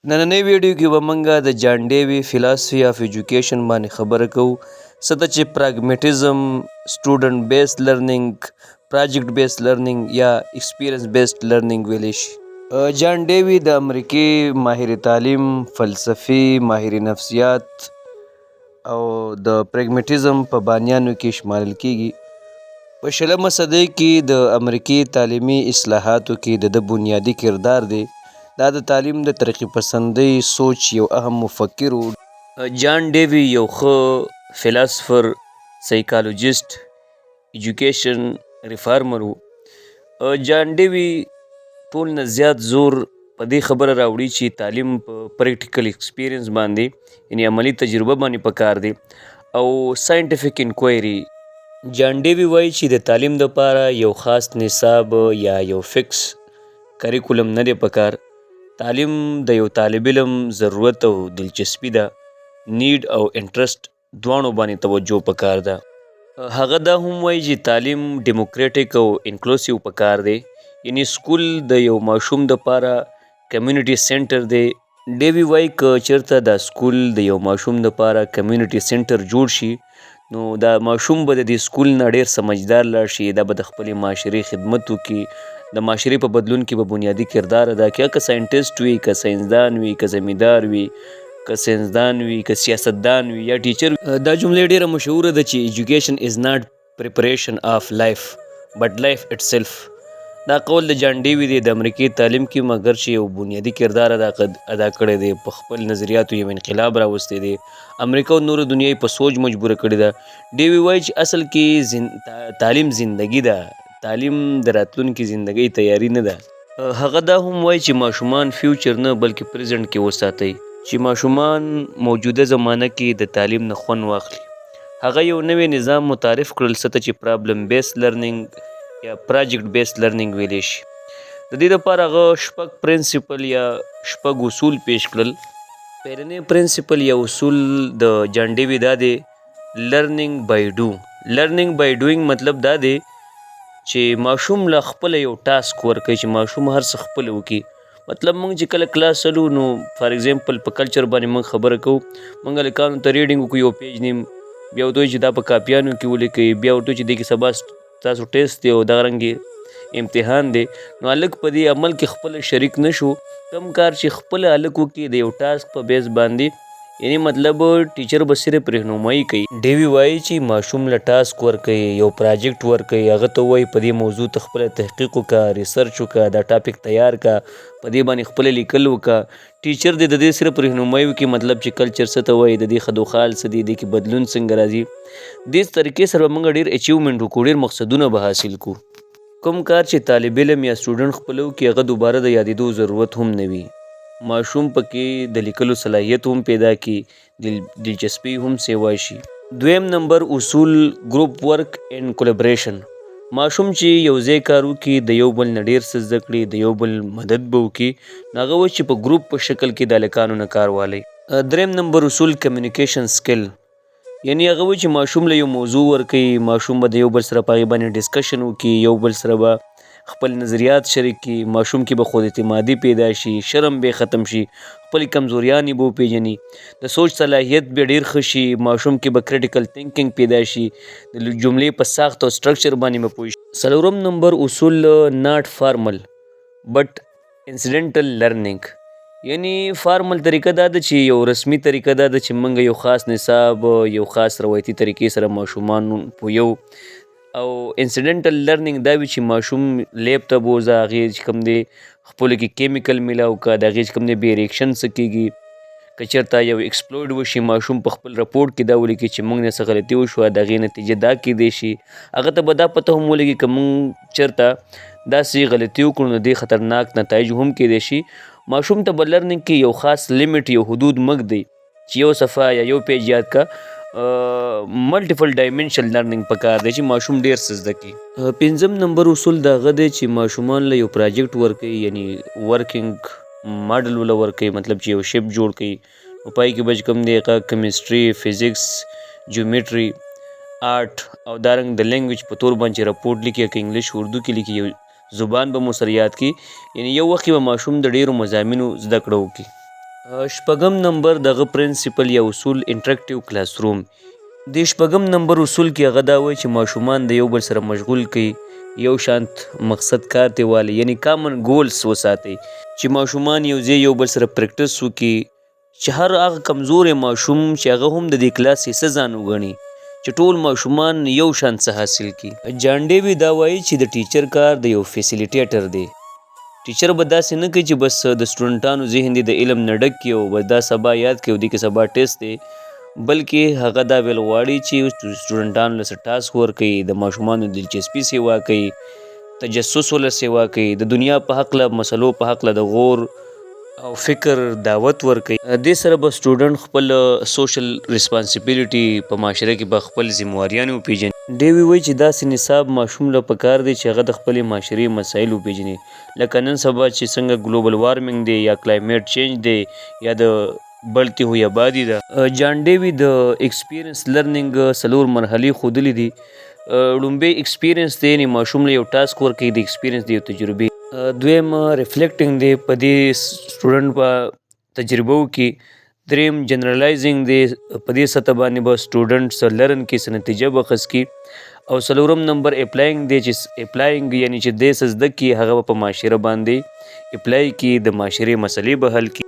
نننۍ ویډیو کې به موږ د جان ډیوي فلاسفي اف ایجوکیشن باندې خبره کوو څه ته چې پراګمیټزم، سټوډنټ بیس لرننګ، پراجیکټ بیس لرننګ یا ایکسپیرینس بیسډ لرننګ ویلی شي. جان ډیوي د امریکې ماهر تعلیم، فلسفي، ماهر نفسیات او د پراګمیټزم په بانیانو کې شمارل کیږي. په 20مه صدۍ کې د امریکې تعلیمي اصلاحاتو کې د بنیادي کردار دی. دا د تعلیم د ترقی پسندۍ سوچ یو اهم مفکر و. جان ډیوي یو ښه فلاسفر، سایکالوجیسټ، ایجوکیشن ریفارمر و. جان ډیوي ټول نه زیات زور په دې خبره راوړي چې تعلیم په پریکټیکل ایکسپیرینس باندې یعنی عملی تجربه باندې پکار دی او ساینټیفیک انکوایري. جان ډیوي وایي چې د تعلیم دپاره یو خاص نصاب یا یو فکس کریکولم نه دی پکار. تعلیم د یو طالب علم ضرورت او دلچسپي ده، نیډ او انټرسټ دواړو باندې توجه پکار ده. هغه دا هم وایي چې تعلیم ډیموکریټک او انکلوسیو پکار دی، یعنی سکول د یو ماشوم دپاره کمیونټي سینټر دی. ډیوي وایي که چېرته دا سکول د یو ماشوم دپاره کمیونټي سینټر جوړ شي نو دا ماشوم به د دې سکول نه ډیر سمجدار لاړ شي، دا به د خپلې معاشرې خدمت وکړي، د معاشرې په بدلون کې به بنیادي کردار ادا کړي. که ساینټسټ وي، که ساینسدان وي، که زمیندار وي، که ساینسدان وي، که سیاستدان وي یا ټیچر وي. دا جملې ډیره مشهوره ده چې ایجوکیشن از ناٹ پریپریشن آف لایف بټ لایف اټسیلف. دا قول د جان ډیوي دی د امریکې تعلیم کې، مګر چې یو بنیادي کردار ادا کړی دی، په خپل نظریاتو یو انقلاب راوستی دی، امریکا او نورو دنیا یې په سوچ مجبوره کړې ده. ډیوي وایي چې اصل کې تعلیم زندگی ده، تعلیم د راتلونکي زندګۍ تیاری نه ده. هغه دا هم وایي چې ماشومان فیوچر نه بلکې پریزنټ کې وساتئ، چې ماشومان موجوده زمانه کې د تعلیم نه خوند واخلي. هغه یو نوی نظام متعارف کړل څه ته چې پرابلم بیس لرننګ یا پراجیکټ بیس لرننګ ویلی شي. د دې دپاره هغه شپږ پرنسپل یا شپږ اصول پیش کړل. پیرنی پرنسپل یا اصول د جان ډیوي دا دی لرننګ بای ډو. لرننګ بای ډوینګ مطلب دا دی چې ماشوم له خپله یو ټاسک ورکوي، چې ماشوم هر څه خپله وکړي. مطلب موږ چې کله کلاس چلو نو فار ایگزامپل په کلچر باندې موږ خبره کوو، موږ هلکانو ته ریډینګ وکړو یو پیج نیم، بیا ورته وایي چې دا په کاپیانو کې ولیکئ، بیا ورته وایي چې دې کې سبا تاسو ټیسټ دی او دغه رنګې امتحان دی. نو هلک په دې عمل کې خپله شریک نشو. کم کار چې خپله هلک وکړي د یو ټاسک په بیس باندې، یعنی مطلب ټیچر به صرف رهنمایي کوي. ډیوي وایي چې ماشوم له ټاسک ورکوي، یو پراجیکټ ورکوي، هغه ته وایي په دې موضوع ته خپله تحقیق وکړه، ریسرچ وکړه، دا ټاپک تیار کړه، په دې باندې خپله لیکل وکړه. ټیچر دې د دې صرف رهنمایي وکړي، مطلب چې کلچر څه ته وایي، د دې ښه خال څه دي، دې کې بدلون څنګه راځي. دې طریقې سره به موږ ډېر اچیومنټ وکړو، ډېر مقصدونه به حاصل کړو. کوم کار چې طالب علم یا سټوډنټ خپله وکړي هغه دوباره د یادېدو ضرورت هم نه وي. ماشوم پکې د لیکلو صلاحیت هم پیدا کړي، دلچسپي هم سیوا شي. دویم نمبر اصول ګروپ ورک اینډ کولیبریشن. ماشوم چې یو ځای کار وکړي د یو بل نه ډېر څه زده کړي، د یو بل مدد به وکړي، نو هغه وایي چې په ګروپ په شکل کې د هلکانو نه کار والی. دریم نمبر اصول کمیونیکیشن سکل، یعنی هغه وایي چې ماشوم له یو موضوع ورکوي، ماشوم به د یو بل سره په هغې باندې ډسکشن وکړي، یو بل سره به خپل نظریات شریک کړي، ماشوم کې به خود اعتمادي پیدا شي، شرم به ختم شي، خپلې کمزوریانې به وپېژني، د سوچ صلاحیت به ډېر ښه شي، ماشوم کې به کریټیکل تھنکینګ پیدا شي، د جملې په ساخت او سټرکچر باندې به پوه شي. څلورم نمبر اصول ناٹ فارمل بټ انسیډنټل لرننګ، یعنی فارمل طریقه دا ده چې یو رسمي طریقه دا ده چې موږ یو خاص نصاب یو خاص روایتي طریقې سره ماشومان پویو، او انسیډنټل لرننګ دا وي چې ماشوم لیب ته بوځه، هغې چې کوم دی خپلو کې کیمیکل میلاو کړه، د هغې چې کوم دی بې ریاکشن څه کېږي. که چېرته یو ایکسپلویډ وشي، ماشوم په خپل رپورټ کې دا ولیکي چې موږ نه څه غلطي وشوه، د هغې نتیجه دا کیدی شي. هغه ته به دا پته هم ولګي که موږ چېرته داسې غلطي وکړو نو دې خطرناک نتایج هم کیدی شي. ماشوم ته به لرننګ کې یو خاص لیمټ، یو حدود مږدئ چې یو صفحه یا یو پیج یاد کړه. ملټیپل ډایمنشن لرننګ پکار دی چې ماشوم ډېر څه زده کړي. پنځم نمبر اصول د هغه دی چې ماشومان له یو پراجیکټ ورکوي، یعنی ورکینګ ماډل وله ورکوي، مطلب چې یو شپ جوړ کړي، په پای کې به چې کوم دی هغه کیمسټري، فزیکس، جیومیټري، آرټ او دارنګ د لینګویج په تور باندې رپورټ لیکي، که انګلیش اردو کې لیکي، یو زبان به مو سره یاد کړي. یعنی یو وخت کې به ماشوم د ډېرو مضامینو زده کړه وکړي. شپږم نمبر دغه پرنسپل یا اصول انټراکټیو کلاس روم. د شپږم نمبر اصول کې هغه دا وایي چې ماشومان د یو بل سره مشغول کړي، یو شانت مقصد کار ته والي، یعنی کامن ګولز وساتئ چې ماشومان یو ځای یو بل سره پریکټس وکړي، چې هر هغه کمزوری ماشوم چې هغه هم د دې کلاس حصه ځان وګڼي، چې ټول ماشومان یو شان څه حاصل کړي. جان ډیوي دا وایي چې د ټیچر کار د یو فیسیلیټیټر دی. ټیچر به داسې نه کوي چې بس د سټوډنټانو ذهن دی د علم نه ډک کړي او بس دا سبا یاد کړي او دې کې سبا ټیسټ دی، بلکې هغه دا ویل غواړي چې سټوډنټانو له څه ټاسک ورکوي، د ماشومانو دلچسپي سیوا کوي، تجسس ورله سیوا کوي، د دنیا په هکله مسلو په هکله د غور او فکر دعوت ورکوي. دې سره به سټوډنټ خپل سوشل ریسپانسیبیلیټي په معاشره کې به خپل ذمهواریانې وپېژني. ډیوي وایي چې داسې نصاب ماشوم له پکار دی چې هغه د خپلې معاشرې مسایل وپېژني، لکه نن سبا چې څنګه ګلوبل وارمنګ دی یا کلایمیټ چینج دی یا د بلتې هوی آبادي ده. جان ډیوي د ایکسپیرینس لرننګ 4 مرحلې ښودلې دي. لومبی ایکسپیرینس دی، یعنې ماشوم له یو ټاسک ورکوي، د ایکسپیرینس د یو تجربې. دویم ریفلیکټینګ دی، په دې سټوډنټ په تجربو کې. دریم جنرالایزینګ دی، په دې سطح باندې به سټوډنټ څه لرن کې څه نتیجه به اخذ کړي. او څلورم نمبر اپلایینګ دی، چې اپلایینګ یعنې چې دی څه زده کړي هغه به په معاشره باندې اپلای کړي، د معاشرې مسلې به حل کړي.